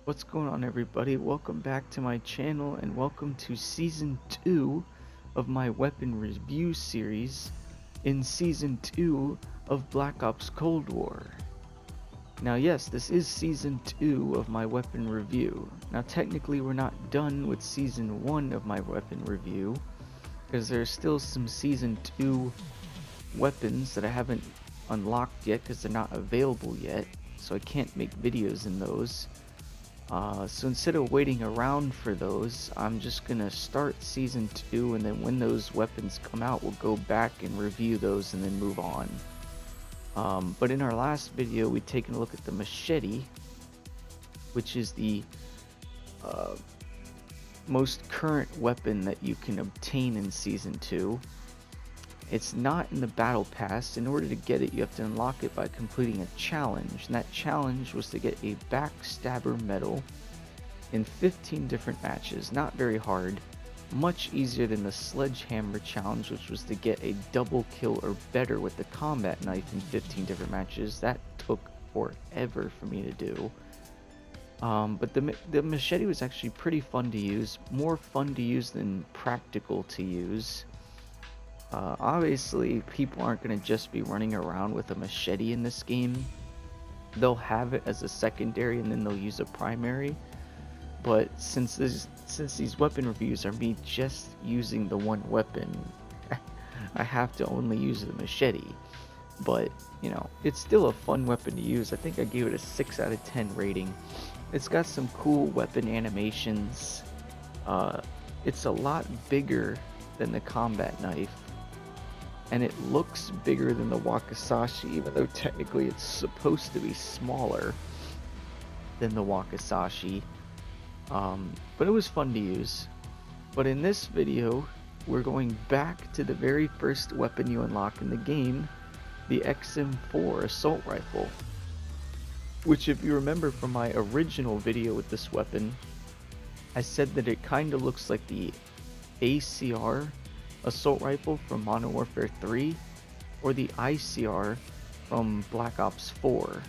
What's going on, everybody? Welcome back to my channel and welcome to season 2 of my weapon review series in season 2 of Black Ops Cold War. Now yes, this is season 2 of my weapon review. Now technically we're not done with season 1 of my weapon review because there's still some season 2 weapons that I haven't unlocked yet because they're not available yet, so I can't make videos in those. So instead of waiting around for those, I'm just gonna start season 2, and then when those weapons come out, we'll go back and review those and then move on. But in our last video, we'd taken a look at the machete, which is the most current weapon that you can obtain in season 2. It's not in the battle pass. In order to get it, you have to unlock it by completing a challenge, and that challenge was to get a backstabber medal in 15 different matches. Not very hard, much easier than the sledgehammer challenge, which was to get a double kill or better with the combat knife in 15 different matches. That took forever for me to do. But the machete was actually pretty fun to use, more fun to use than practical to use. Obviously, people aren't going to just be running around with a machete in this game. They'll have it as a secondary and then they'll use a primary. But since these weapon reviews are me just using the one weapon, I have to only use the machete. But, you know, it's still a fun weapon to use. I think I gave it a 6 out of 10 rating. It's got some cool weapon animations. It's a lot bigger than the combat knife. And it looks bigger than the Wakizashi, even though technically it's supposed to be smaller than the Wakizashi. But it was fun to use. But in this video, we're going back to the very first weapon you unlock in the game, the Xm4 Assault Rifle. Which, if you remember from my original video with this weapon, I said that it kind of looks like the ACR Assault Rifle from Modern Warfare 3 or the ICR from Black Ops 4.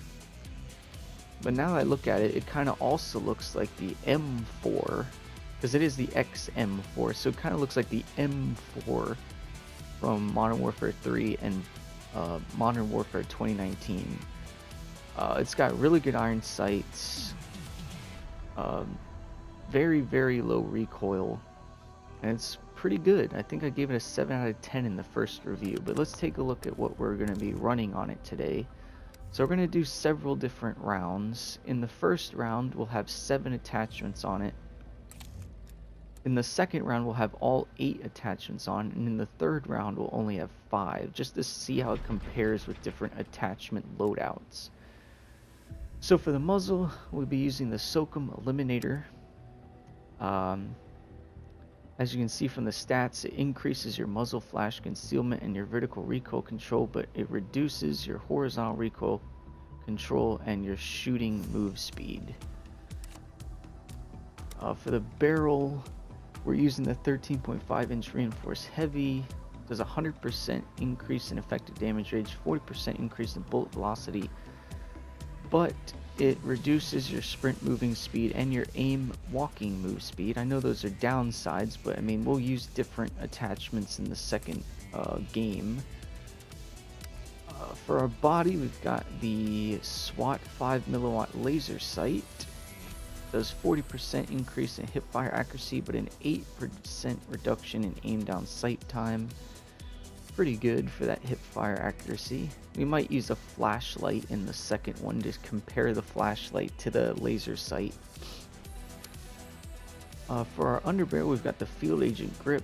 But now that I look at it, it kind of also looks like the M4, because it is the Xm4, so it kind of looks like the M4 from Modern Warfare 3 and Modern Warfare 2019. It's got really good iron sights, very, very low recoil, and it's pretty good. I think I gave it a 7 out of 10 in the first review, but let's take a look at what we're going to be running on it today. So we're going to do several different rounds. In the first round, we'll have 7 attachments on it. In the second round, we'll have all 8 attachments on, and in the third round, we'll only have 5, just to see how it compares with different attachment loadouts. So for the muzzle, we'll be using the Soakum Eliminator. As you can see from the stats, it increases your muzzle flash concealment and your vertical recoil control, but it reduces your horizontal recoil control and your shooting move speed. For the barrel, we're using the 13.5 inch reinforced heavy. There's a 100% increase in effective damage range, 40% increase in bullet velocity, but it reduces your sprint moving speed and your aim walking move speed. I know those are downsides, but I mean, we'll use different attachments in the second game. For our body, we've got the SWAT 5mm laser sight. Does 40% increase in hipfire accuracy, but an 8% reduction in aim down sight time. Pretty good for that hipfire accuracy. We might use a flashlight in the second one to compare the flashlight to the laser sight. For our underbarrel, we've got the field agent grip.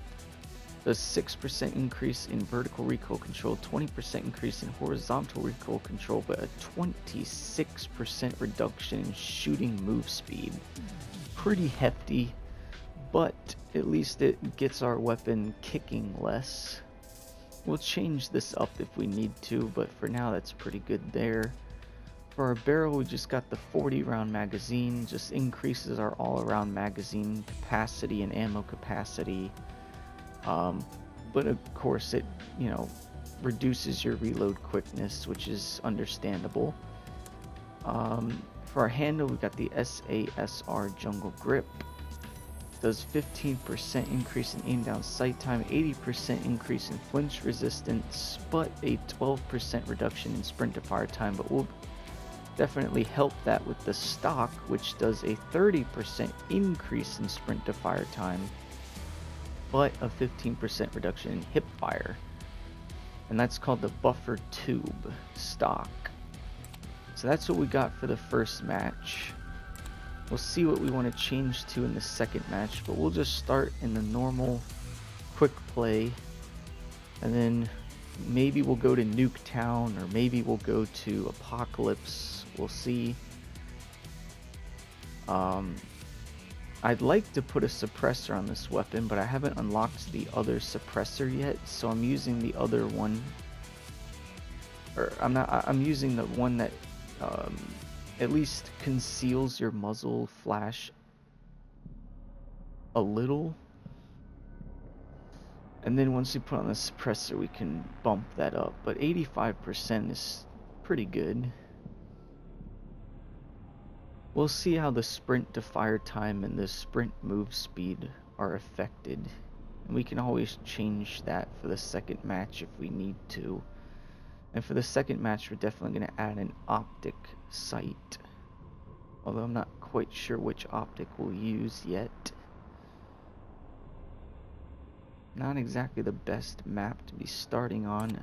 Does 6% increase in vertical recoil control, 20% increase in horizontal recoil control, but a 26% reduction in shooting move speed. Pretty hefty, but at least it gets our weapon kicking less. We'll change this up if we need to, but for now that's pretty good there. For our barrel, we just got the 40 round magazine, just increases our all-around magazine capacity and ammo capacity. But of course it, you know, reduces your reload quickness, which is understandable. For our handle, we got the SASR Jungle Grip. Does 15% increase in aim down sight time, 80% increase in flinch resistance, but a 12% reduction in sprint to fire time. But we'll definitely help that with the stock, which does a 30% increase in sprint to fire time, but a 15% reduction in hip fire. And that's called the Buffer Tube stock. So that's what we got for the first match. We'll see what we want to change to in the second match, but we'll just start in the normal quick play, and then maybe we'll go to Nuketown, or maybe we'll go to Apocalypse. We'll see. I'd like to put a suppressor on this weapon, but I haven't unlocked the other suppressor yet, so I'm using the other one. Or I'm using the one that at least conceals your muzzle flash a little, and then once you put on the suppressor we can bump that up, but 85% is pretty good. We'll see how the sprint to fire time and the sprint move speed are affected, and we can always change that for the second match if we need to. And for the second match, we're definitely going to add an optic sight. Although I'm not quite sure which optic we'll use yet. Not exactly the best map to be starting on.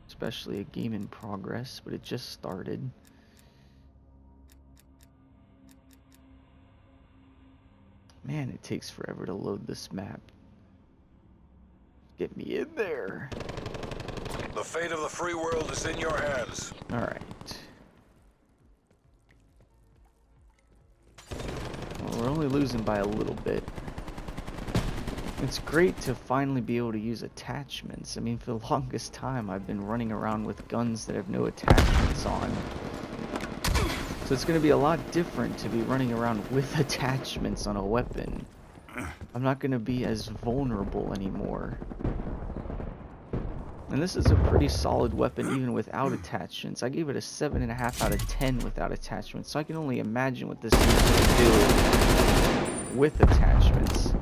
Especially a game in progress, but it just started. Man, it takes forever to load this map. Get me in there. The fate of the free world is in your hands. Alright. Well, we're only losing by a little bit. It's great to finally be able to use attachments. I mean, for the longest time, I've been running around with guns that have no attachments on. So it's going to be a lot different to be running around with attachments on a weapon. I'm not going to be as vulnerable anymore. And this is a pretty solid weapon even without attachments. I gave it a 7.5 out of 10 without attachments, so I can only imagine what this is going to do with attachments.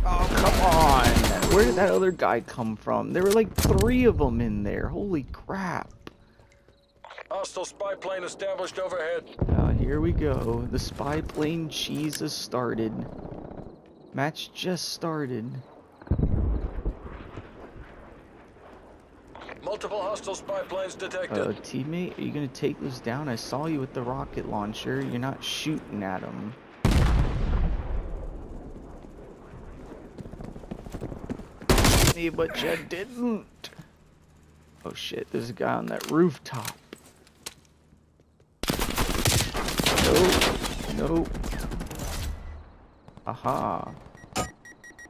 Oh, come on! Where did that other guy come from? There were like 3 of them in there. Holy crap. Hostile spy plane established overhead. Here we go. The spy plane cheese has started. Match just started. Multiple hostile spy planes detected. Teammate, are you gonna take those down? I saw you with the rocket launcher. You're not shooting at them. Me, but you didn't. Oh shit, there's a guy on that rooftop. Nope. Aha.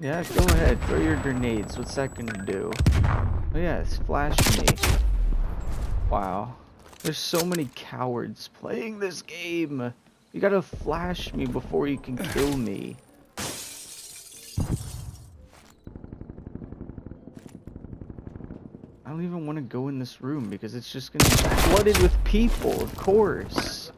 Yeah, go ahead. Throw your grenades. What's that gonna do? Oh yeah, it's flashing me. Wow. There's so many cowards playing this game. You gotta flash me before you can kill me. I don't even want to go in this room because it's just gonna be flooded with people, of course.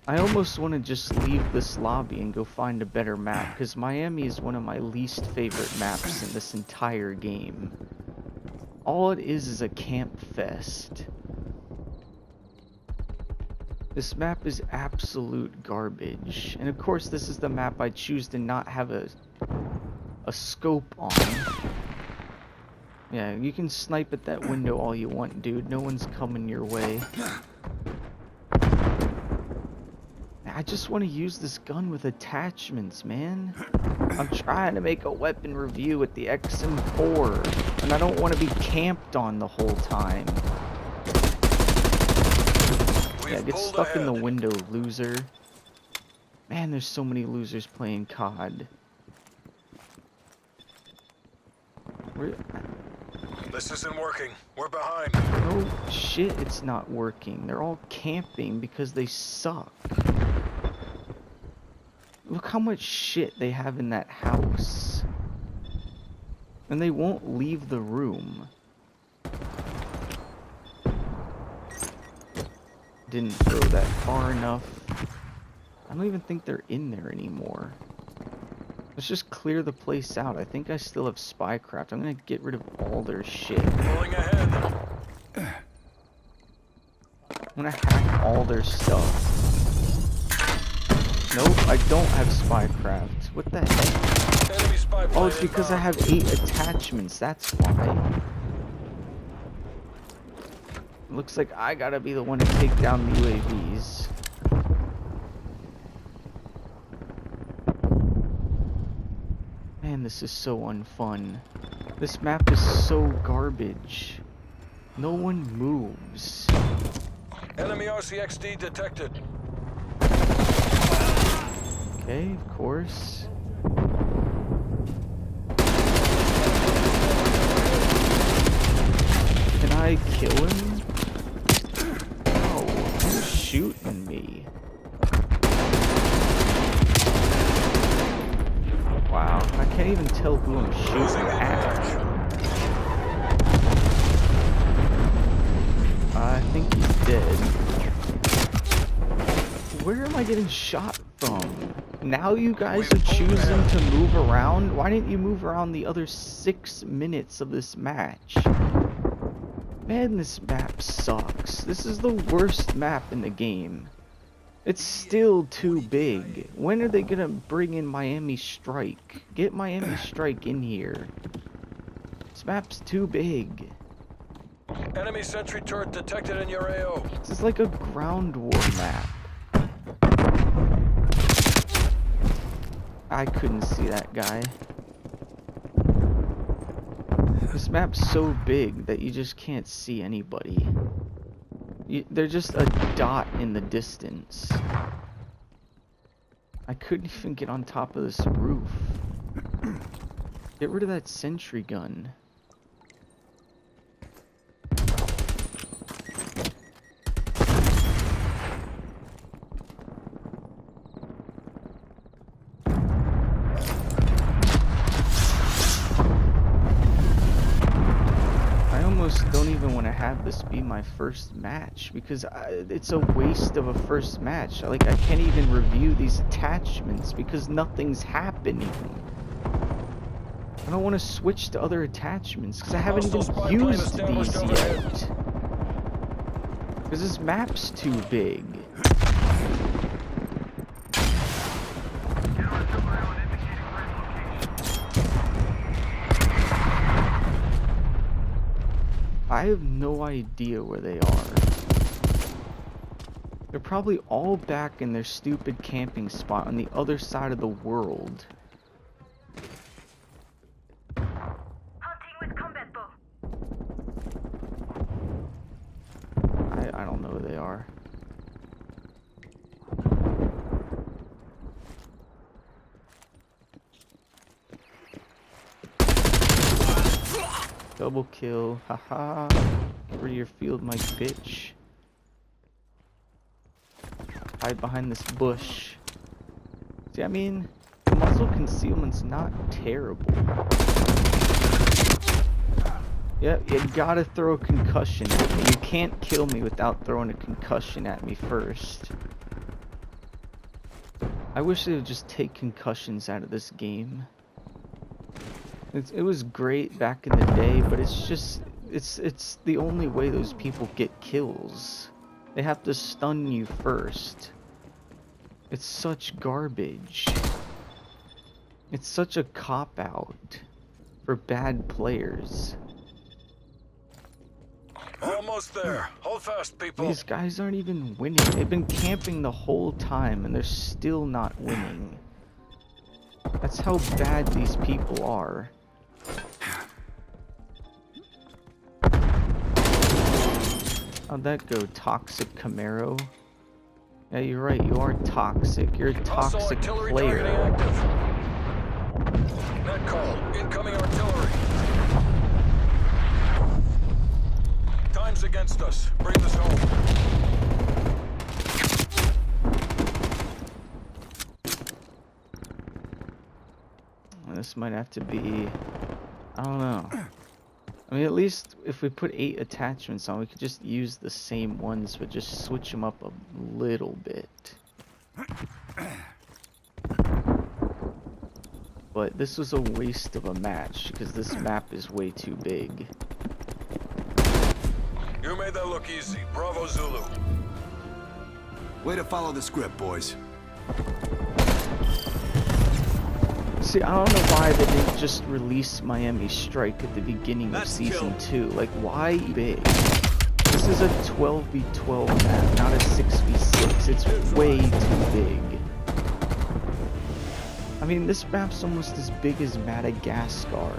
I almost want to just leave this lobby and go find a better map, because Miami is one of my least favorite maps in this entire game. All it is a camp fest. This map is absolute garbage. And of course this is the map I choose to not have a scope on. Yeah, you can snipe at that window all you want, dude. No one's coming your way. I just want to use this gun with attachments, man. I'm trying to make a weapon review with the Xm4, and I don't want to be camped on the whole time. Yeah, get stuck in the window, loser. Man, there's so many losers playing COD. This isn't working. We're behind. No shit, it's not working. They're all camping because they suck. Look how much shit they have in that house. And they won't leave the room. Didn't throw that far enough. I don't even think they're in there anymore. Let's just clear the place out. I think I still have spycraft. I'm gonna get rid of all their shit. Pulling ahead. I'm gonna hack all their stuff. Nope, I don't have spycraft. What the heck? Enemy spy plane Oh, it's because I inbound. have 8 attachments. That's why. Looks like I gotta be the one to take down the UAVs. Man, this is so unfun. This map is so garbage. No one moves. Enemy RCXD detected. Okay, of course. Can I kill him? No, who's shooting me? Wow, I can't even tell who I'm shooting Losing the at. edge. I think he's dead. Where am I getting shot from? Now you guys are choosing to move around? Why didn't you move around the other 6 minutes of this match? Man, this map sucks. This is the worst map in the game. It's still too big. When are they gonna bring in Miami Strike? Get Miami Strike in here. This map's too big. Enemy sentry turret detected in your AO. This is like a ground war map. I couldn't see that guy. This map's so big that you just can't see anybody. They're just a dot in the distance. I couldn't even get on top of this roof. Get rid of that sentry gun. Don't even want to have this be my first match because it's a waste of a first match. Like, I can't even review these attachments because nothing's happening. I don't want to switch to other attachments because I haven't even used these yet. Because this map's too big. I have no idea where they are. They're probably all back in their stupid camping spot on the other side of the world. Hunting with combat bow. I don't know where they are. Double kill, haha. Get rid of your field mic, bitch. Hide behind this bush. See, I mean, the muzzle concealment's not terrible. Yep, you gotta throw a concussion at me. You can't kill me without throwing a concussion at me first. I wish they would just take concussions out of this game. It was great back in the day, but it's just, it's the only way those people get kills. They have to stun you first. It's such garbage. It's such a cop-out for bad players. Almost there. Hold fast, people. These guys aren't even winning. They've been camping the whole time and they're still not winning. That's how bad these people are. How'd that go, Toxic Camaro? Yeah, you're right, you are toxic. You're a toxic player. Net call. Incoming artillery. Time's against us. Bring this home. This might have to be... I don't know. I mean, at least if we put 8 attachments on, we could just use the same ones, but just switch them up a little bit. But this was a waste of a match, because this map is way too big. You made that look easy. Bravo Zulu. Way to follow the script, boys. See, I don't know why they didn't just release Miami Strike at the beginning of Season 2. Like, why big? This is a 12v12 map, not a 6v6. It's way too big. I mean, this map's almost as big as Madagascar.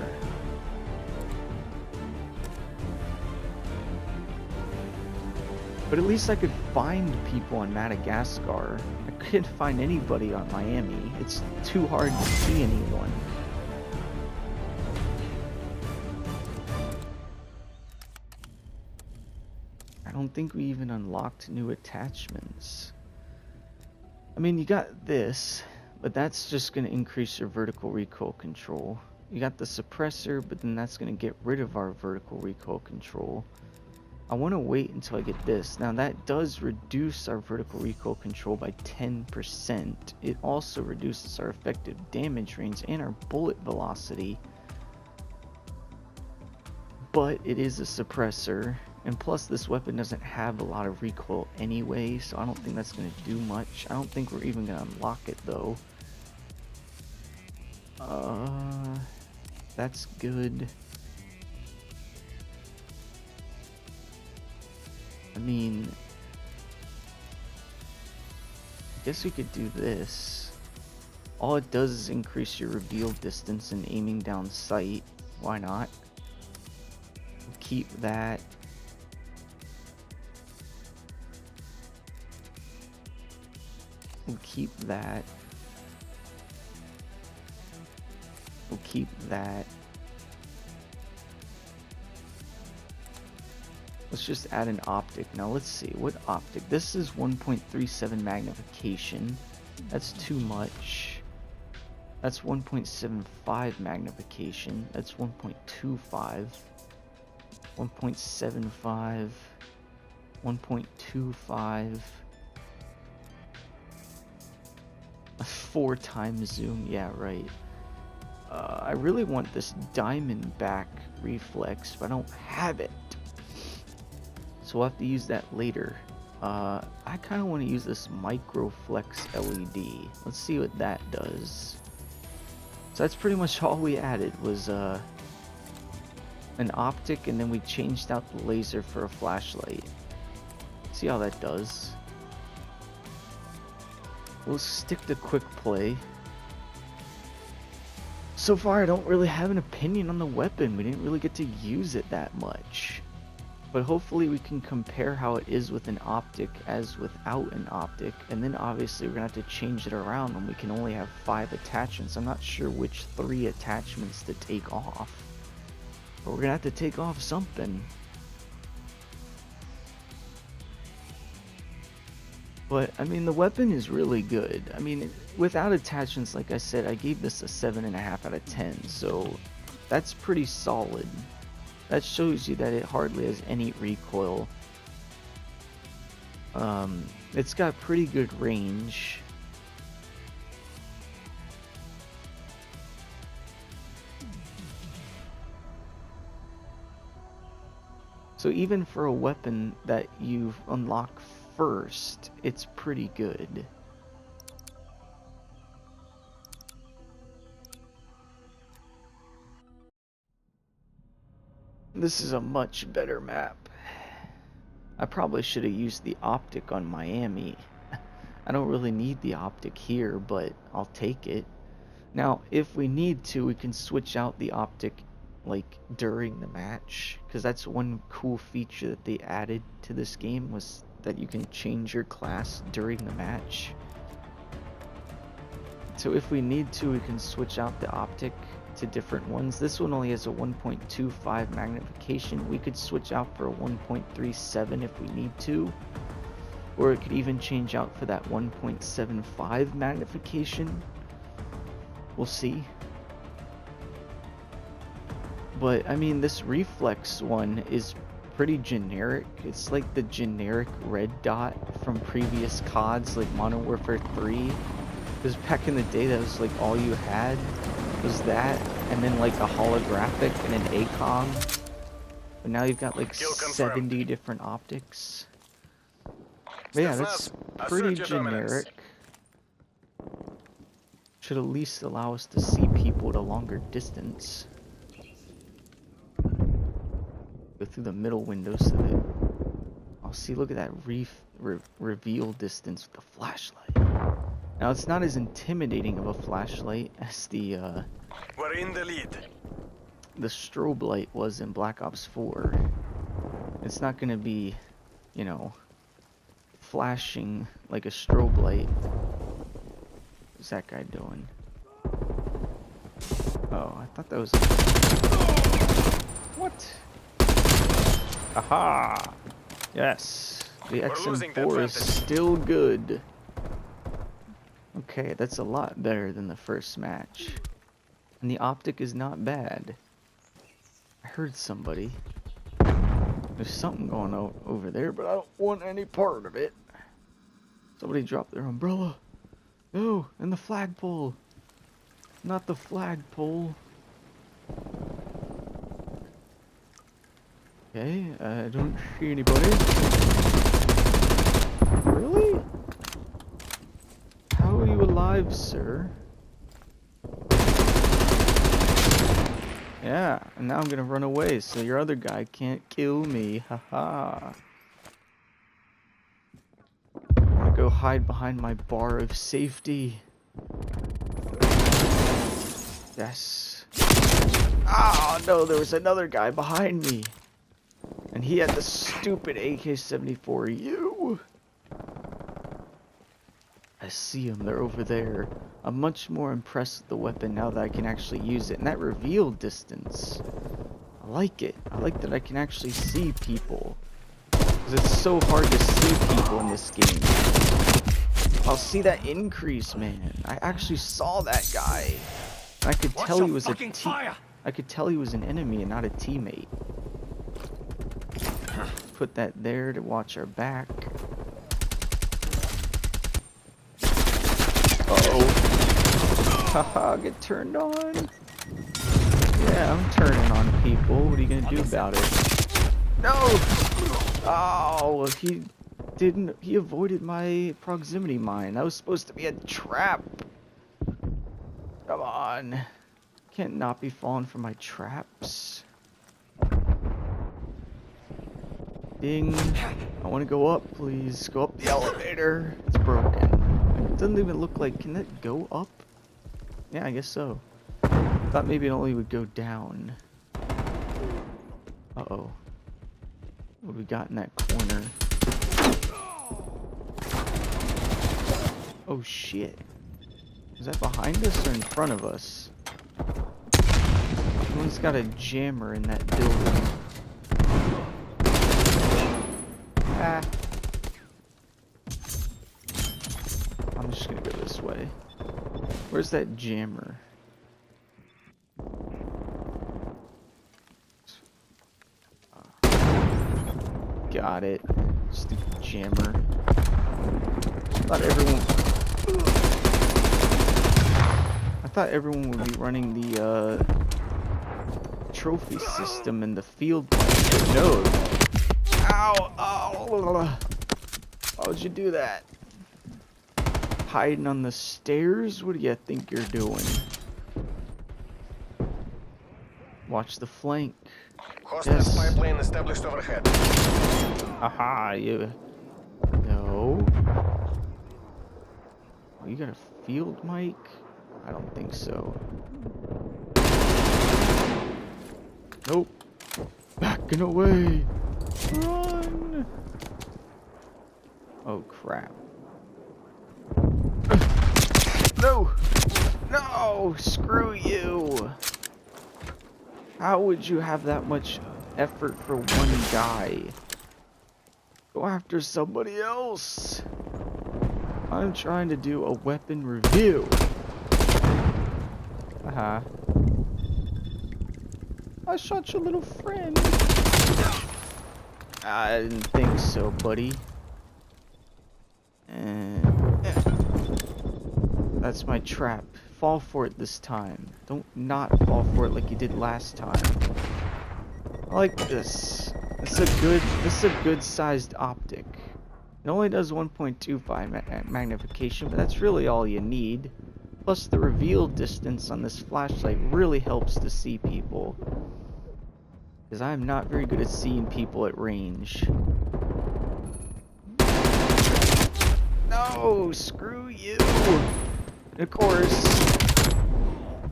But at least I could find people on Madagascar. I couldn't find anybody on Miami. It's too hard to see anyone. I don't think we even unlocked new attachments. I mean, you got this, but that's just going to increase your vertical recoil control. You got the suppressor, but then that's going to get rid of our vertical recoil control. I want to wait until I get this. Now that does reduce our vertical recoil control by 10%. It also reduces our effective damage range and our bullet velocity. But it is a suppressor. And plus this weapon doesn't have a lot of recoil anyway, so I don't think that's going to do much. I don't think we're even going to unlock it though. That's good. I mean, I guess we could do this. All it does is increase your reveal distance and aiming down sight. Why not? We'll keep that. We'll keep that. We'll keep that. Let's just add an optic. Now let's see, what optic? This is 1.37 magnification. That's too much. That's 1.75 magnification. That's 1.25. 1.75. 1.25. 4 times zoom. Yeah, right. I really want this diamond back reflex, but I don't have it. So we'll have to use that later. I kind of want to use this microflex LED. Let's see what that does. So that's pretty much all we added was an optic, and then we changed out the laser for a flashlight. See how that does. We'll stick to quick play. So far I don't really have an opinion on the weapon. We didn't really get to use it that much. But hopefully we can compare how it is with an optic as without an optic. And then obviously we're going to have to change it around when we can only have 5 attachments. I'm not sure which 3 attachments to take off. But we're going to have to take off something. But, I mean, the weapon is really good. I mean, without attachments, like I said, I gave this a 7.5 out of 10. So, that's pretty solid. That shows you that it hardly has any recoil. It's got pretty good range. So even for a weapon that you've unlocked first, it's pretty good. This is a much better map. I probably should have used the optic on Miami. I don't really need the optic here, but I'll take it. Now, if we need to, we can switch out the optic like during the match, because that's one cool feature that they added to this game, was that you can change your class during the match. So if we need to, we can switch out the optic to different ones. This one only has a 1.25 magnification. We could switch out for a 1.37 if we need to, or it could even change out for that 1.75 magnification. We'll see. But I mean, this reflex one is pretty generic. It's like the generic red dot from previous CODs, like Modern Warfare 3. Because back in the day, that was like all you had was that, and then like a holographic and an ACOG. But now you've got like 70 different optics. But yeah, that's pretty generic. Should at least allow us to see people at a longer distance. Go through the middle window so that I'll see. Look at that reveal distance with the flashlight. Now it's not as intimidating of a flashlight as the We're in the lead. the strobe light was in Black Ops 4. It's not gonna be, you know, flashing like a strobe light. What's that guy doing? Oh, I thought that was... What? Aha! Yes, the Xm4 is still good. Okay, that's a lot better than the first match. And the optic is not bad. I heard somebody. There's something going on over there, but I don't want any part of it. Somebody dropped their umbrella. No, and the flagpole. Not the flagpole. Okay, I don't see anybody. Really? How are you alive, sir? Yeah, and now I'm gonna run away so your other guy can't kill me. Haha. I'm gonna go hide behind my bar of safety. Yes. Ah, no, there was another guy behind me. And he had the stupid AK-74U. I see them, they're over there. I'm much more impressed with the weapon now that I can actually use it. And that reveal distance, I like it. I like that I can actually see people. Because it's so hard to see people in this game. I'll see that increase, man. I actually saw that guy. I could tell he was I could tell he was an enemy and not a teammate. Put that there to watch our back. Uh-oh. Haha, get turned on. Yeah, I'm turning on people. What are you gonna do about it? No! Oh, he avoided my proximity mine. That was supposed to be a trap. Come on. Can't not be falling for my traps. Ding. I want to go up, please. Go up the elevator. It's broken. It doesn't even look like... Can that go up? Yeah, I guess so. Thought maybe it only would go down. Uh-oh. What do we got in that corner? Oh, shit. Is that behind us or in front of us? Someone's got a jammer in that building. Ah. I'm just gonna go this way. Where's that jammer? Got it. Stupid jammer. I thought everyone would be running the trophy system in the field. But no. Ow! Ow! Why would you do that? Hiding on the stairs? What do you think you're doing? Watch the flank. Hostile spy plane established overhead. Aha, you. No. Oh, you got a field mic? I don't think so. Nope. Backing away. Run. Oh, crap. No. No. Screw you. How would you have that much effort for one guy? Go after somebody else. I'm trying to do a weapon review. Haha. I shot your little friend. I didn't think so, buddy. And that's my trap. Fall for it this time. Don't not fall for it like you did last time. I like this. This is a good sized optic. It only does 1.25 magnification, but that's really all you need. Plus the reveal distance on this flashlight really helps to see people. Because I'm not very good at seeing people at range. No, screw you! And of course,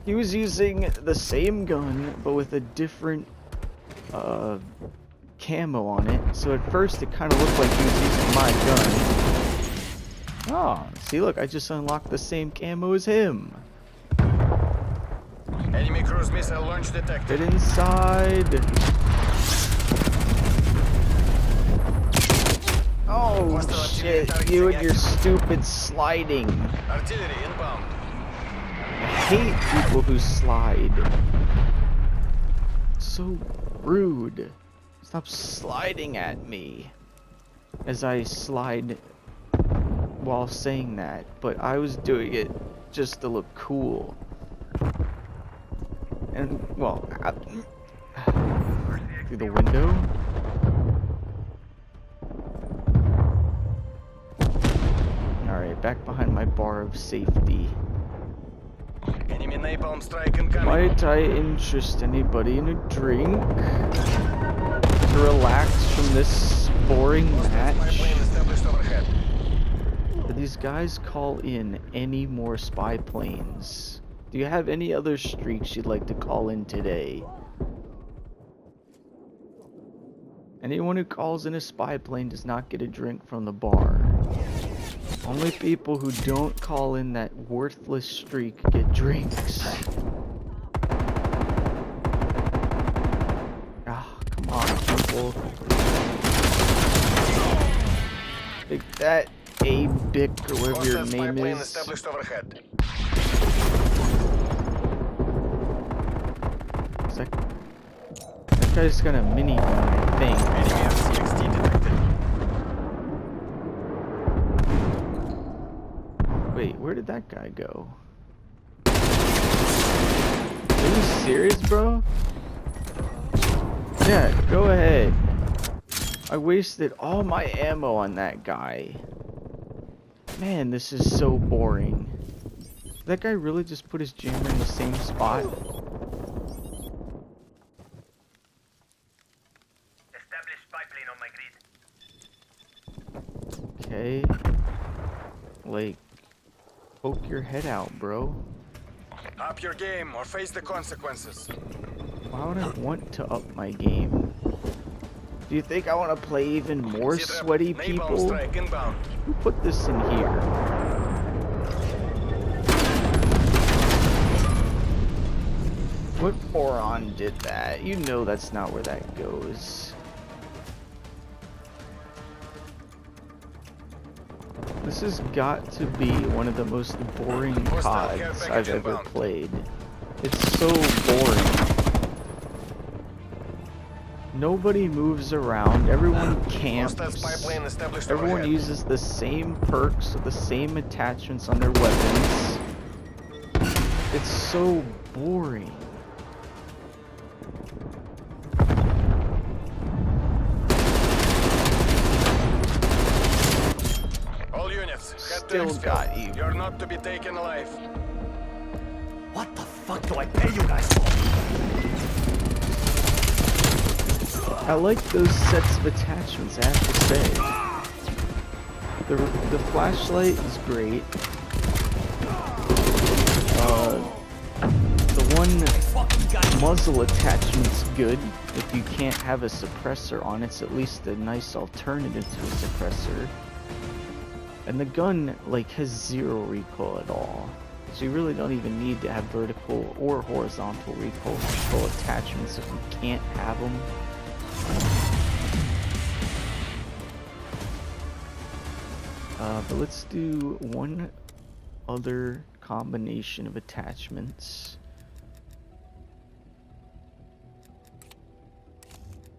he was using the same gun, but with a different camo on it. So at first it kind of looked like he was using my gun. Oh, see, look, I just unlocked the same camo as him. Enemy cruise missile launch detected. Get inside. Oh shit, you and your stupid sliding. Artillery inbound. I hate people who slide. So rude. Stop sliding at me. As I slide while saying that, but I was doing it just to look cool. And, well, through the window. Alright, back behind my bar of safety. Enemy napalm strike incoming. Might I interest anybody in a drink? To relax from this boring match? Spy plane established overhead. Do these guys call in any more spy planes? Do you have any other streaks you'd like to call in today? Anyone who calls in a spy plane does not get a drink from the bar. Only people who don't call in that worthless streak get drinks. Ah, come on, people. Take that, A-Bic, or whatever your Hostile spy name plane is. established overhead. That guy's got a mini gun, I think. Enemy RCXD detected. Wait, where did that guy go? Are you serious, bro? Yeah, go ahead. I wasted all my ammo on that guy. Man, this is so boring. Did that guy really just put his jammer in the same spot? Established spy plane on my grid. Okay. Like, poke your head out, bro. Up your game or face the consequences. Why would I want to up my game? Do you think I want to play even more Sit rep, sweaty napalm people? strike inbound. Who put this in here? What moron did that? You know that's not where that goes. This has got to be one of the most boring Hostile care CODs package I've ever inbound. played. It's so boring. Nobody moves around, everyone Hostile camps, spy plane established everyone overhead. uses the same perks with the same attachments on their weapons. It's so boring. All units, head Still to exfil. got you. You're not to be taken alive. What the fuck do I pay you guys for? I like those sets of attachments, I have to say. The flashlight is great. The one muzzle attachment's good. If you can't have a suppressor on, it's at least a nice alternative to a suppressor. And the gun, like, has zero recoil at all. So you really don't even need to have vertical or horizontal recoil control attachments if you can't have them. But let's do one other combination of attachments.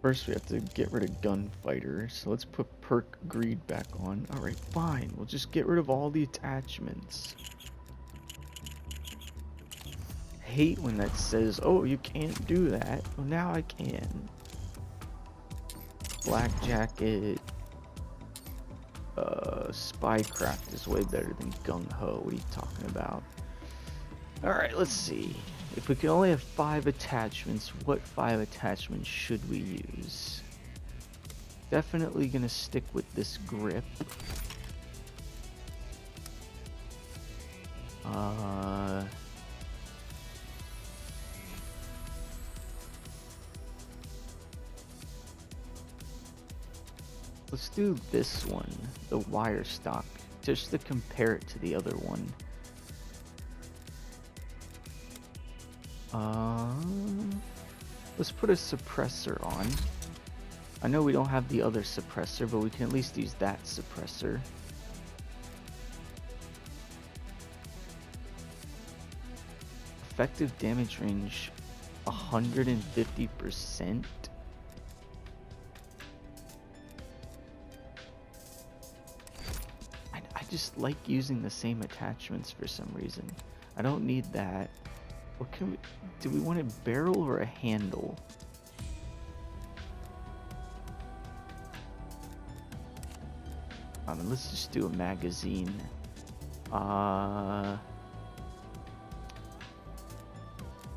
First, we have to get rid of Gunfighter, so let's put Perk Greed back on. Alright, fine. We'll just get rid of all the attachments. I hate when that says, oh, you can't do that. Well, now I can. Black Jacket. Spycraft is way better than Gung Ho. What are you talking about? Alright, let's see. If we can only have 5 attachments, what 5 attachments should we use? Definitely gonna stick with this grip. Let's do this one, the wire stock, just to compare it to the other one. Let's put a suppressor on. I know we don't have the other suppressor, but we can at least use that suppressor. Effective damage range 150%. I just like using the same attachments for some reason. I don't need that. What can we do? We want a barrel or a handle? Let's just do a magazine.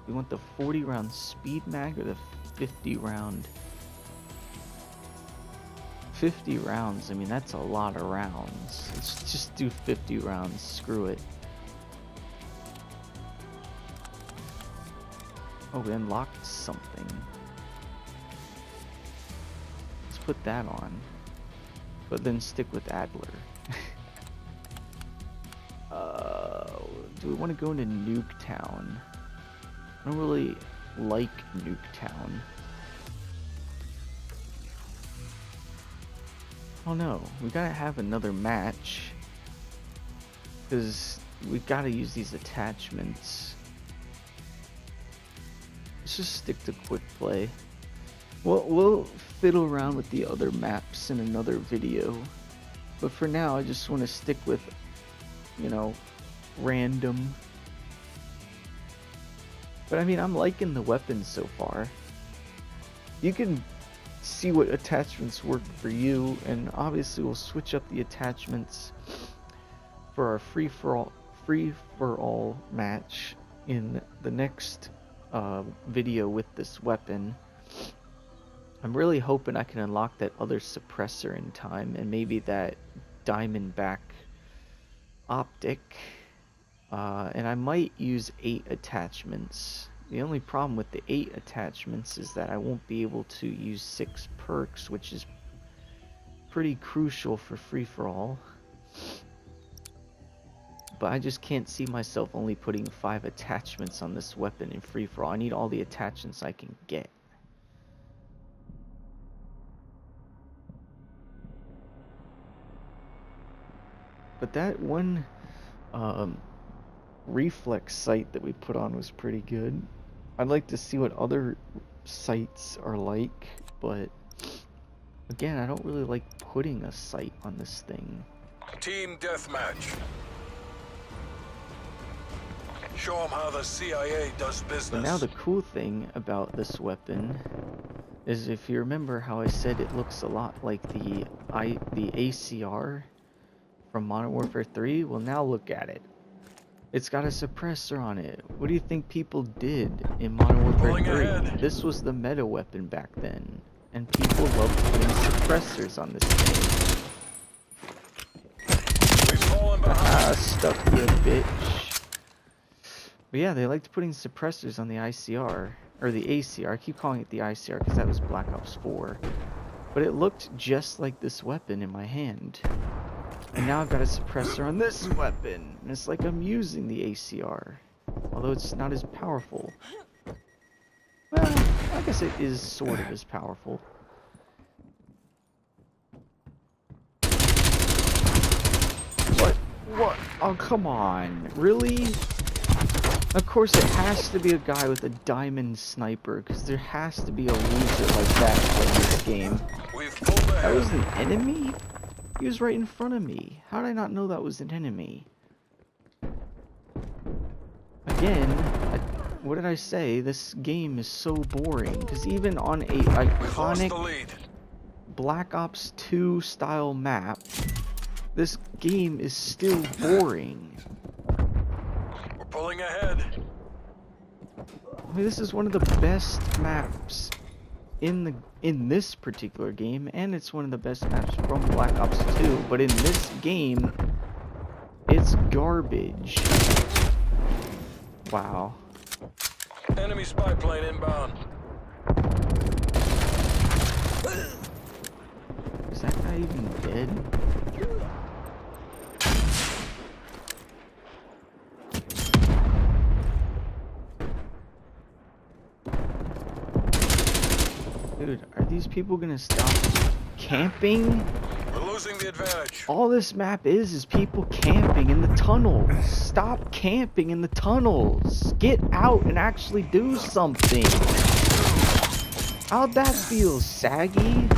We want the 40 round speed mag or the 50 round? 50 rounds, I mean that's a lot of rounds. Let's just do 50 rounds, screw it. Oh, we unlocked something. Let's put that on. But then stick with Adler. Do we want to go into Nuketown? I don't really like Nuketown. Oh no, we gotta have another match. Because we've gotta use these attachments. Let's just stick to quick play. We'll fiddle around with the other maps in another video. But for now, I just want to stick with, you know, random. But I mean, I'm liking the weapons so far. You can see what attachments work for you, and obviously we'll switch up the attachments for our free-for-all match in the next video with this weapon. I'm really hoping I can unlock that other suppressor in time, and maybe that Diamondback optic. And I might use 8 attachments. The only problem with the 8 attachments is that I won't be able to use 6 perks, which is pretty crucial for free-for-all. But I just can't see myself only putting 5 attachments on this weapon in free-for-all. I need all the attachments I can get. But that one reflex sight that we put on was pretty good. I'd like to see what other sights are like, but again, I don't really like putting a sight on this thing. Team deathmatch. Show them how the CIA does business. So now the cool thing about this weapon is, if you remember how I said it looks a lot like the ACR from Modern Warfare 3, well, now look at it. It's got a suppressor on it. What do you think people did in Modern Warfare 3? This was the meta weapon back then, and people loved putting suppressors on this thing. Stuck you, bitch. But yeah, they liked putting suppressors on the ICR, or the ACR. I keep calling it the ICR because that was Black Ops 4. But it looked just like this weapon in my hand. And now I've got a suppressor on this weapon, and it's like I'm using the ACR, although it's not as powerful. Well, I guess it is sort of as powerful. What? What? Oh, come on. Really? Of course, it has to be a guy with a diamond sniper, because there has to be a loser like that playing this game. We've pulled That ahead. was an enemy? He was right in front of me. How did I not know that was an enemy? Again, what did I say? This game is so boring, because even on a We've lost the iconic lead. Black Ops 2 style map, this game is still boring. We're pulling ahead. I mean, this is one of the best maps in this particular game, and it's one of the best maps from Black Ops 2, but in this game, it's garbage. Wow. Enemy spy plane inbound. Is that guy even dead? Dude, are these people gonna stop camping? We're losing the advantage. All this map is people camping in the tunnels. Stop camping in the tunnels. Get out and actually do something. How'd that feel, Saggy?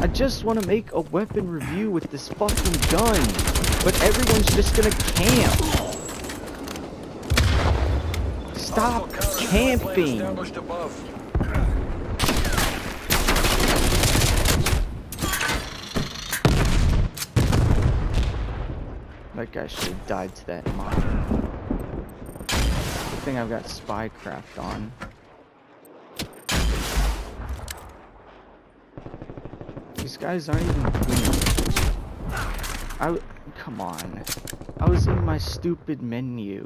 I just want to make a weapon review with this fucking gun, but everyone's just gonna camp. Stop Hostile counter-spy plane camping. established above. That guy should have died to that mine. Good thing I've got spycraft on. These guys aren't even clean. Come on. I was in my stupid menu.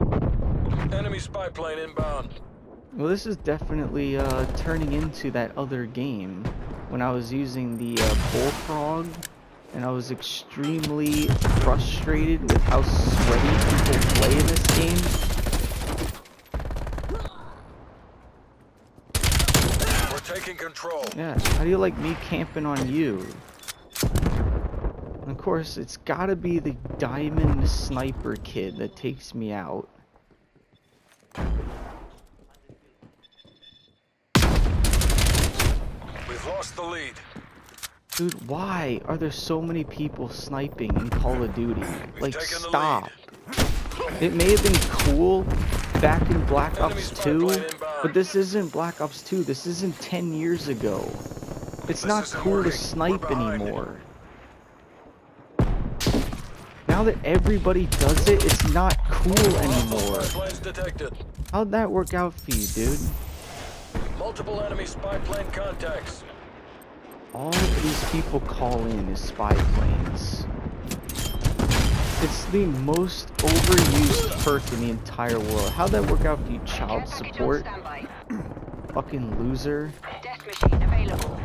Enemy spy plane inbound. Well, this is definitely turning into that other game when I was using the bullfrog, and I was extremely frustrated with how sweaty people play in this game. We're taking control. Yeah, how do you like me camping on you? And of course, it's gotta be the diamond sniper kid that takes me out. We've lost the lead. Dude, why are there so many people sniping in Call of Duty? Like, taken the stop. It may have been cool back in Black Enemy Ops spy 2, plane inbound. but this isn't Black Ops 2. This isn't 10 years ago. It's This not isn't cool to working. snipe We're behind. anymore. Now that everybody does it, it's not cool anymore. Spy planes detected. How'd that work out for you, dude? Multiple enemy spy plane contacts. All of these people call in as spy planes. It's the most overused perk in the entire world. How'd that work out for you, child support? Fucking loser. Death machine available.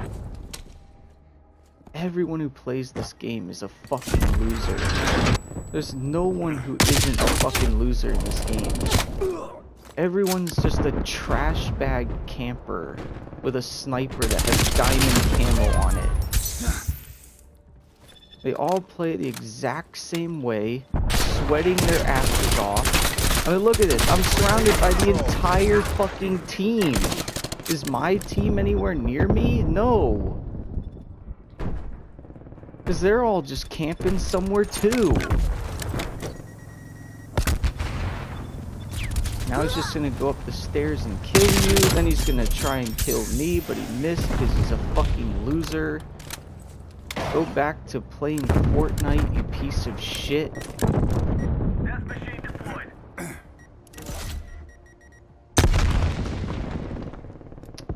Everyone who plays this game is a fucking loser. There's no one who isn't a fucking loser in this game. Everyone's just a trash bag camper with a sniper that has diamond camo on it. They all play the exact same way, sweating their asses off. I mean, look at this. I'm surrounded by the entire fucking team. Is my team anywhere near me? No. Because they're all just camping somewhere too. Now he's just gonna go up the stairs and kill you. Then he's gonna try and kill me, but he missed because he's a fucking loser. Go back to playing Fortnite, you piece of shit. Death machine deployed.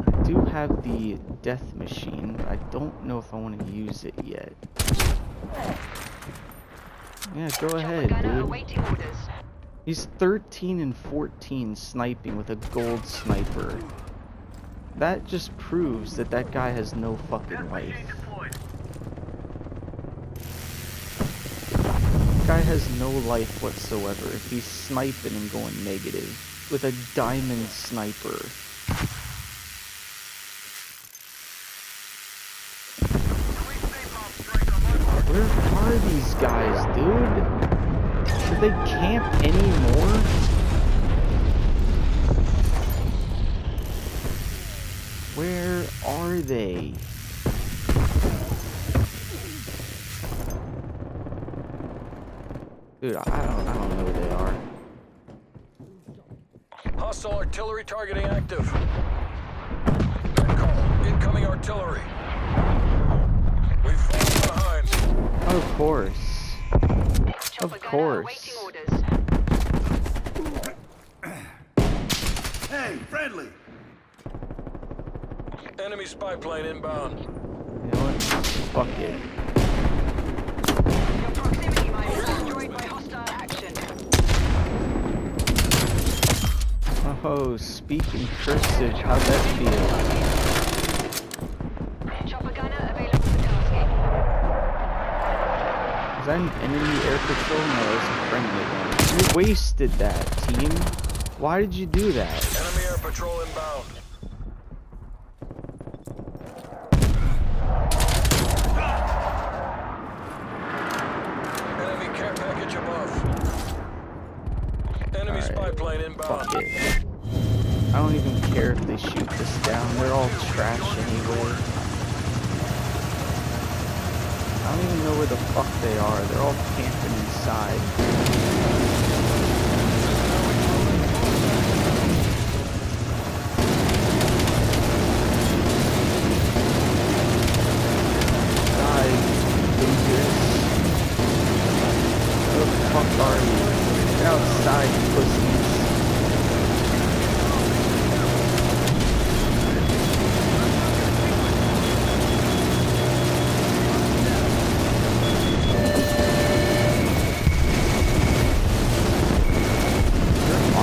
I do have the death machine, but I don't know if I want to use it yet. Yeah, go ahead, Gunner dude. awaiting orders. He's 13 and 14 sniping with a gold sniper. That just proves that that guy has no fucking Death life. machine deployed. Guy has no life whatsoever if he's sniping and going negative with a diamond sniper. Where are these guys, dude? Do they camp anymore? Where are they? Dude, I don't know where they are. Hostile artillery targeting active. Med call. Incoming artillery. We've fallen behind. Of course. Chopper Of gunner course. awaiting orders. Hey, friendly! Enemy spy plane inbound. You know what? Fuck it. Your proximity mine is destroyed by hostile action. Oh, speaking cursive, how'd that feel? Chopper gunner available for tasking. Is that an enemy air patrol? No, it's a friendly one. You wasted that, team. Why did you do that? Enemy air patrol inbound. Enemy care package above. Enemy spy plane inbound. Fuck it. I don't even care if they shoot this down. They're all trash anyway. I don't even know where the fuck they are. They're all camping inside. Guys, dangerous. Where the fuck are you? Get outside, pussies.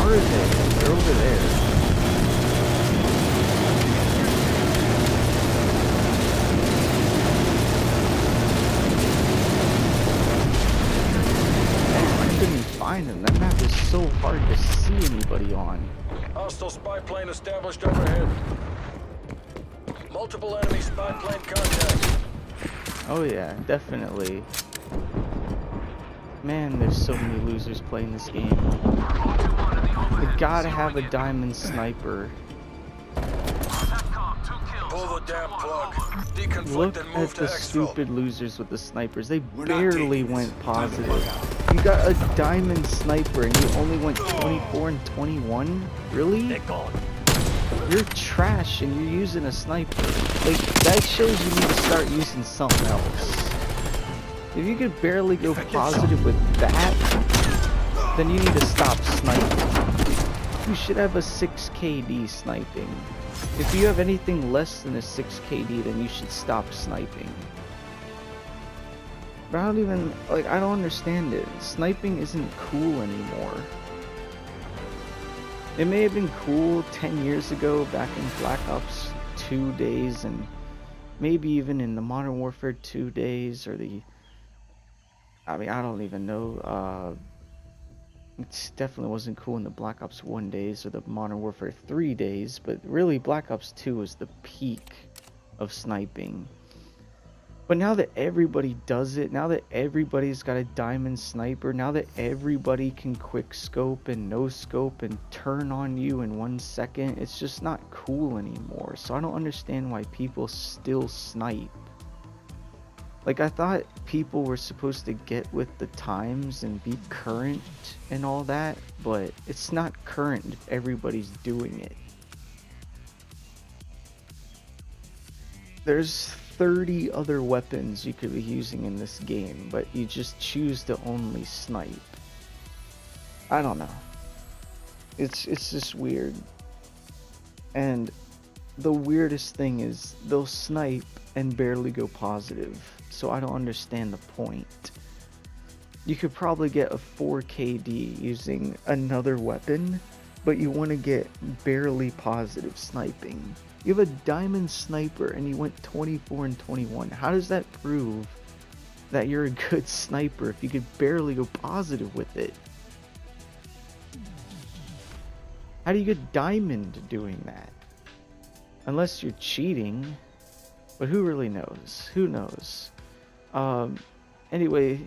Where are they? They're over there. Man, I couldn't find them. That map is so hard to see anybody on. Hostile spy plane established overhead. Multiple enemy spy plane contacts. Oh yeah, definitely. Man, there's so many losers playing this game. You gotta have a diamond sniper. Pull the damn plug. Deconflict Look and at move to the exfil. stupid losers with the snipers. They We're not barely taking this. went Time to positive. work out. You got a diamond sniper and you only went 24 and 21? Really? You're trash and you're using a sniper. Like, that shows you need to start using something else. If you could barely go positive with that, then you need to stop sniping. You should have a 6 KD sniping. If you have anything less than a 6 KD, then you should stop sniping. But I don't even, like, I don't understand it. Sniping isn't cool anymore. It may have been cool 10 years ago back in Black Ops 2 days and maybe even in the Modern Warfare 2 days or the, I mean, I don't even know. It definitely wasn't cool in the Black Ops 1 days or the Modern Warfare 3 days, but really Black Ops 2 was the peak of sniping. But now that everybody does it, now that everybody's got a diamond sniper, now that everybody can quick scope and no scope and turn on you in 1 second, it's just not cool anymore. So I don't understand why people still snipe. Like, I thought people were supposed to get with the times and be current and all that, but it's not current if everybody's doing it. There's 30 other weapons you could be using in this game, but you just choose to only snipe. I don't know. It's just weird. And the weirdest thing is they'll snipe and barely go positive. So I don't understand the point. You could probably get a 4 KD using another weapon, but you want to get barely positive sniping. You have a diamond sniper and you went 24 and 21. How does that prove that you're a good sniper if you could barely go positive with it? How do you get diamond doing that? Unless you're cheating. But who really knows? Who knows? Anyway,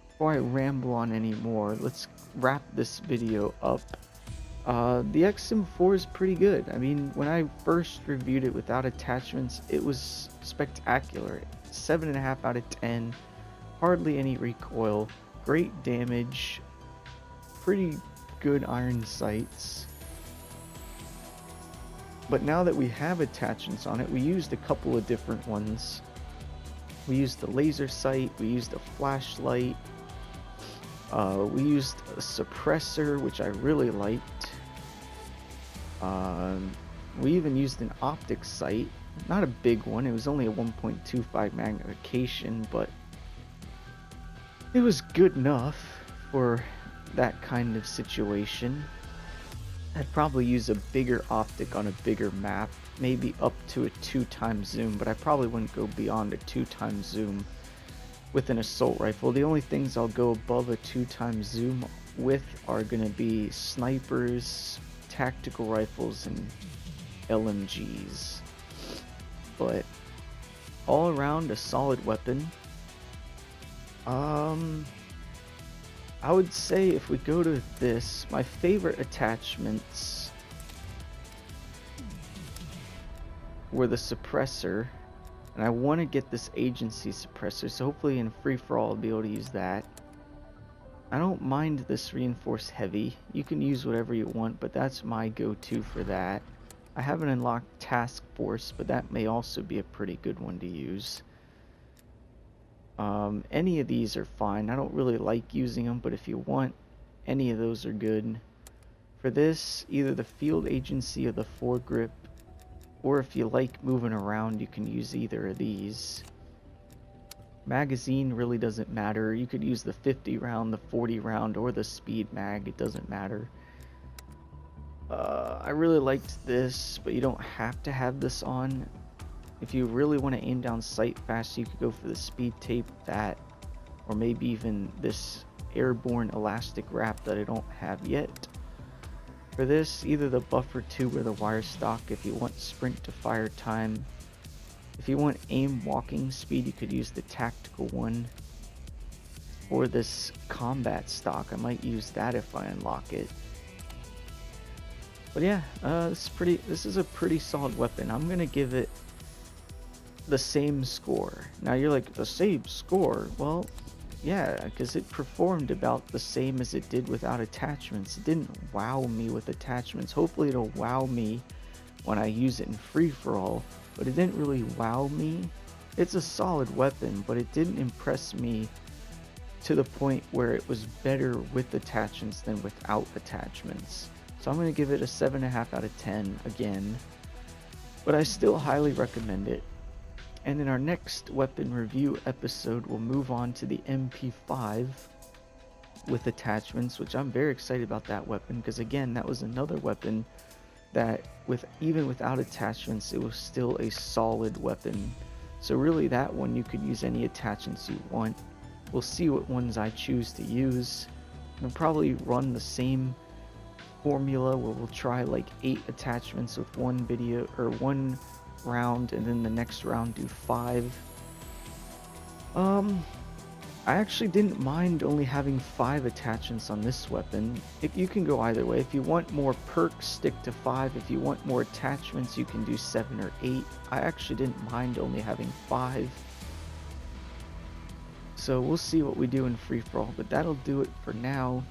before I ramble on anymore, let's wrap this video up. The Xm4 is pretty good. I mean, when I first reviewed it without attachments, it was spectacular. 7.5 out of 10. Hardly any recoil. Great damage. Pretty good iron sights. But now that we have attachments on it, we used a couple of different ones. We used the laser sight, we used a flashlight, we used a suppressor, which I really liked. We even used an optic sight, not a big one, it was only a 1.25 magnification, but it was good enough for that kind of situation. I'd probably use a bigger optic on a bigger map, maybe up to a 2x zoom, but I probably wouldn't go beyond a 2x zoom with an assault rifle. The only things I'll go above a 2x zoom with are going to be snipers, tactical rifles, and LMGs. But all around a solid weapon. I would say if we go to this, my favorite attachments were the suppressor, and I want to get this agency suppressor, so hopefully in free-for-all I'll be able to use that. I don't mind this reinforced heavy. You can use whatever you want, but that's my go-to for that. I haven't unlocked task force, but that may also be a pretty good one to use. Any of these are fine. I don't really like using them, but if you want, any of those are good. For this, either the field agency or the foregrip, or if you like moving around, you can use either of these. Magazine really doesn't matter. You could use the 50 round, the 40 round, or the speed mag. It doesn't matter. I really liked this, but you don't have to have this on. If you really want to aim down sight fast, you could go for the speed tape, that, or maybe even this airborne elastic wrap that I don't have yet. For this, either the buffer tube or the wire stock if you want sprint to fire time. If you want aim walking speed, you could use the tactical one. Or this combat stock, I might use that if I unlock it. But yeah, this is a pretty solid weapon. I'm gonna give it the same score. Now you're like, the same score? Well, yeah, because it performed about the same as it did without attachments. It didn't wow me with attachments. Hopefully it'll wow me when I use it in free-for-all, but it didn't really wow me. It's a solid weapon, but it didn't impress me to the point where it was better with attachments than without attachments. So I'm going to give it a 7.5 out of 10 again, but I still highly recommend it. And in our next weapon review episode, we'll move on to the MP5 with attachments, which I'm very excited about that weapon, because again, that was another weapon that even without attachments, it was still a solid weapon. So really that one, you could use any attachments you want. We'll see what ones I choose to use. We'll probably run the same formula where we'll try like 8 attachments with one video or one round, and then the next round do 5. I actually didn't mind only having 5 attachments on this weapon. You can go either way. If you want more perks, stick to 5. If you want more attachments, you can do 7 or 8. I actually didn't mind only having 5. So we'll see what we do in free-for-all, but that'll do it for now.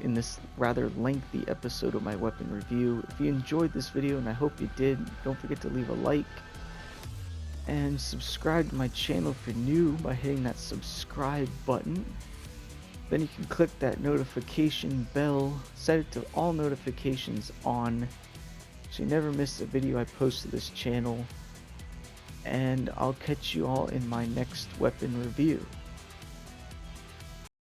In this rather lengthy episode of my weapon review. If you enjoyed this video, and I hope you did, don't forget to leave a like and subscribe to my channel if you're new by hitting that subscribe button. Then you can click that notification bell, set it to all notifications on so you never miss a video I post to this channel, and I'll catch you all in my next weapon review.